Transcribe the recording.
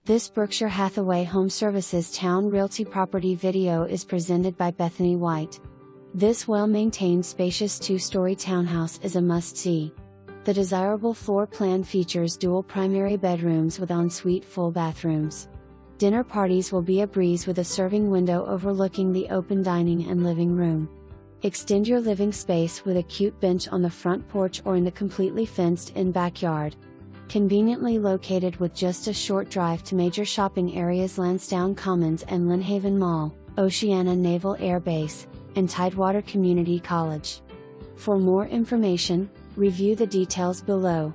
This Berkshire Hathaway HomeServices Towne Realty property video is presented by Bethany White. This well-maintained spacious two-story townhouse is a must-see. The desirable floor plan features dual primary bedrooms with ensuite full bathrooms. Dinner parties will be a breeze with a serving window overlooking the open dining and living room. Extend your living space with a cute bench on the front porch or in the completely fenced-in backyard. Conveniently located with just a short drive to major shopping areas Landstown Commons and Lynnhaven Mall, Oceana Naval Air Base, and Tidewater Community College. For more information, review the details below.